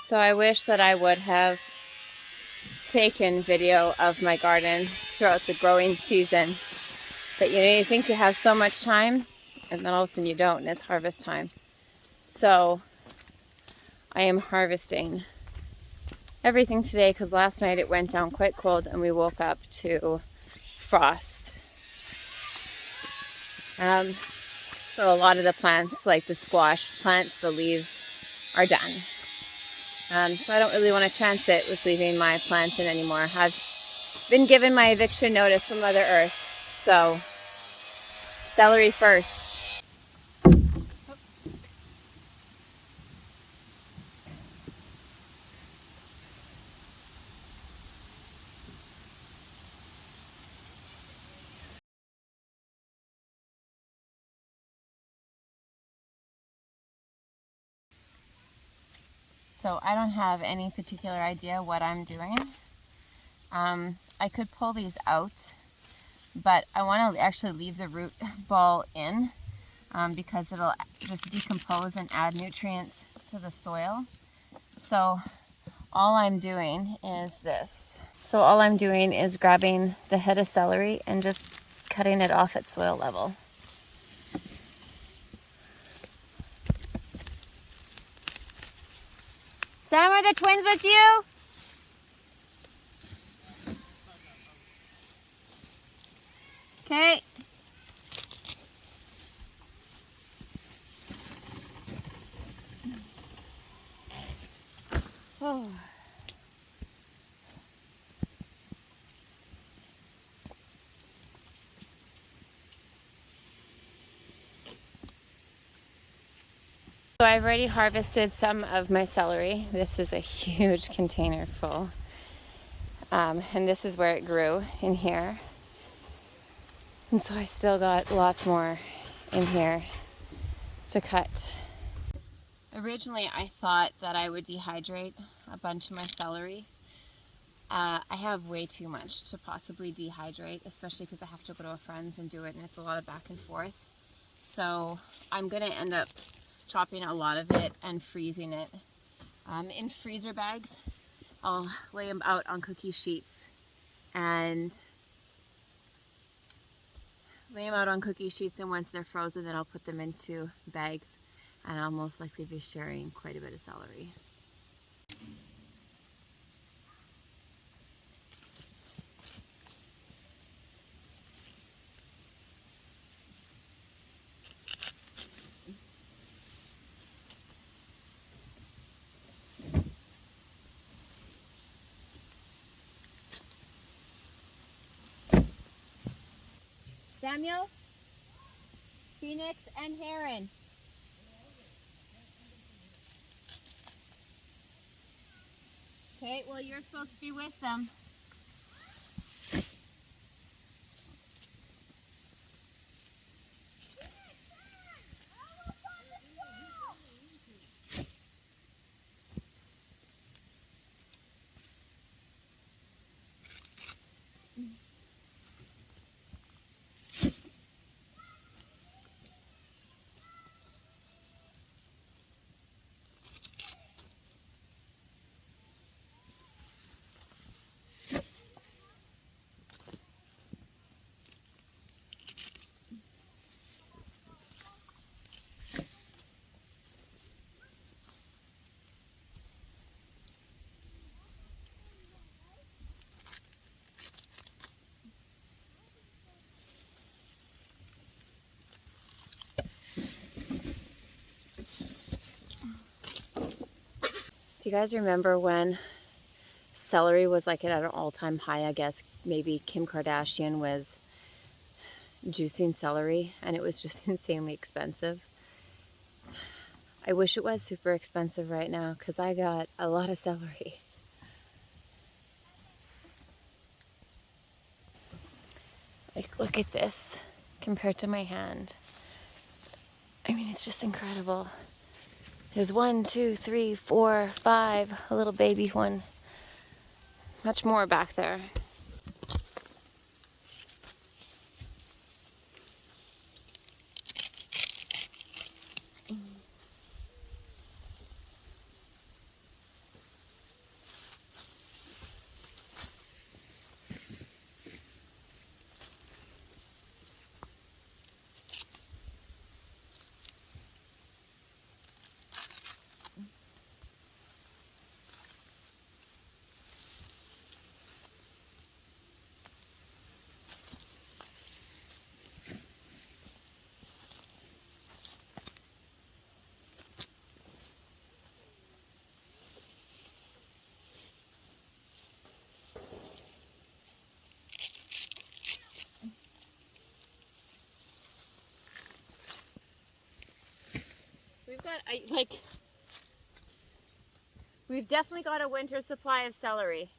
So I wish that I would have taken video of my garden throughout the growing season. But you think you have so much time, and then all of a sudden you don't, and it's harvest time. So I am harvesting everything today because last night it went down quite cold and we woke up to frost. So a lot of the plants, like the squash plants, the leaves are done. So I don't really want to chance it with leaving my plants in anymore. I've been given my eviction notice from Mother Earth. So, celery first. So I don't have any particular idea what I'm doing. I could pull these out, but I want to actually leave the root ball in because it'll just decompose and add nutrients to the soil. So all I'm doing is this. So all I'm doing is grabbing the head of celery and just cutting it off at soil level. Sam, are the twins with you? Okay. Oh. So I've already harvested some of my celery. This is a huge container full. And this is where it grew, in here. And so I still got lots more in here to cut. Originally I thought that I would dehydrate a bunch of my celery. I have way too much to possibly dehydrate, especially because I have to go to a friend's and do it, and it's a lot of back and forth. So I'm going to end up chopping a lot of it and freezing it in freezer bags. I'll lay them out on cookie sheets and once they're frozen, then I'll put them into bags, and I'll most likely be sharing quite a bit of celery. Samuel, Phoenix, and Heron. Okay, well, you're supposed to be with them. Do you guys remember when celery was like at an all-time high? I guess maybe Kim Kardashian was juicing celery and it was just insanely expensive. I wish it was super expensive right now because I got a lot of celery. Like, look at this compared to my hand. I mean, it's just incredible. There's 1, 2, 3, 4, 5, a little baby one. Much more back there. we've definitely got a winter supply of celery.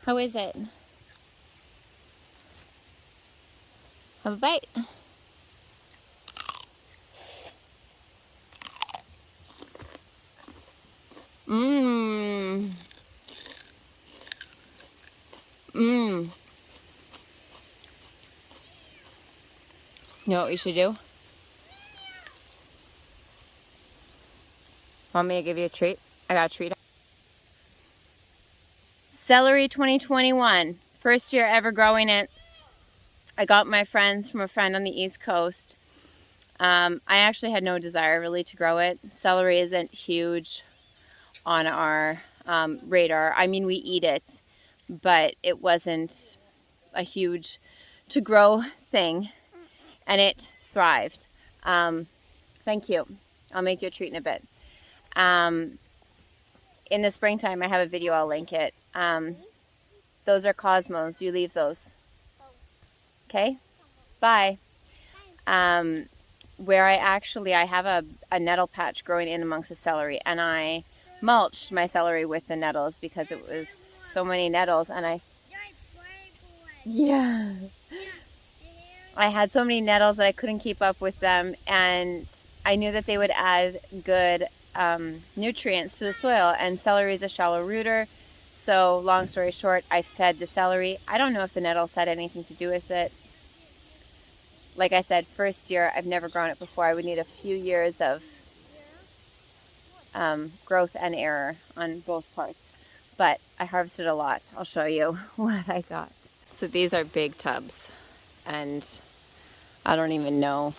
How is it? Have a bite. Mmm. Mmm. You know what we should do? Want me to give you a treat? I got a treat. Celery 2021. First year ever growing it. I got my friends from a friend on the East Coast. I actually had no desire really to grow it. Celery isn't huge on our radar. I mean, we eat it, but it wasn't a huge to grow thing, and it thrived. Thank you. I'll make you a treat in a bit. In the springtime, I have a video, I'll link it. Those are cosmos. You leave those. Okay? Bye. Where I have a nettle patch growing in amongst the celery, and I mulched my celery with the nettles because it was so many nettles, and I had so many nettles that I couldn't keep up with them, and I knew that they would add good nutrients to the soil, and celery is a shallow rooter. So long story short, I fed the celery. I don't know if the nettles had anything to do with it. Like I said, first year, I've never grown it before. I would need a few years of growth and error on both parts. But I harvested a lot. I'll show you what I got. So these are big tubs, and I don't even know.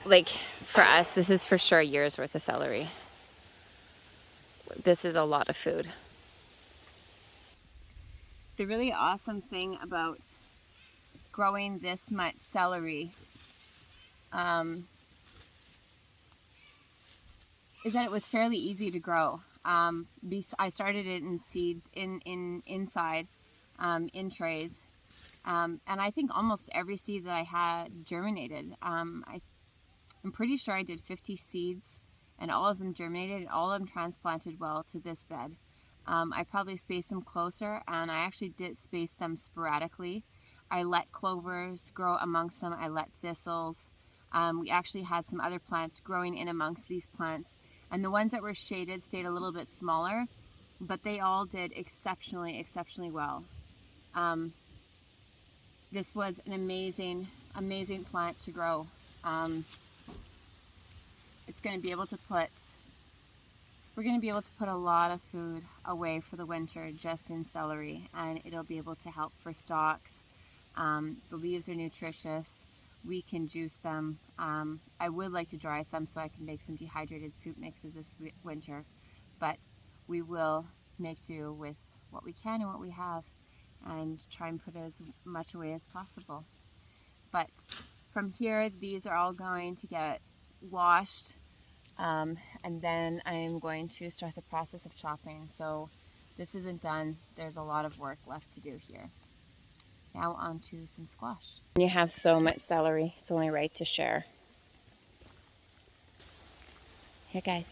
Like, for us, this is for sure a year's worth of celery. This is a lot of food. The really awesome thing about growing this much celery is that it was fairly easy to grow. I started it in seed inside in trays, and I think almost every seed that I had germinated. I'm pretty sure I did 50 seeds, and all of them germinated. All of them transplanted well to this bed. I probably spaced them closer, and I actually did space them sporadically. I let clovers grow amongst them. I let thistles. We actually had some other plants growing in amongst these plants, and the ones that were shaded stayed a little bit smaller, but they all did exceptionally well. This was an amazing plant to grow. It's going to be able to put, we're going to be able to put a lot of food away for the winter just in celery, and it'll be able to help for stocks. The leaves are nutritious. We can juice them. I would like to dry some so I can make some dehydrated soup mixes this winter, but we will make do with what we can and what we have and try and put as much away as possible. But from here, these are all going to get washed, and then I am going to start the process of chopping. So this isn't done. There's a lot of work left to do here. Now on to some squash. You have so much celery, it's only right to share. Here, guys.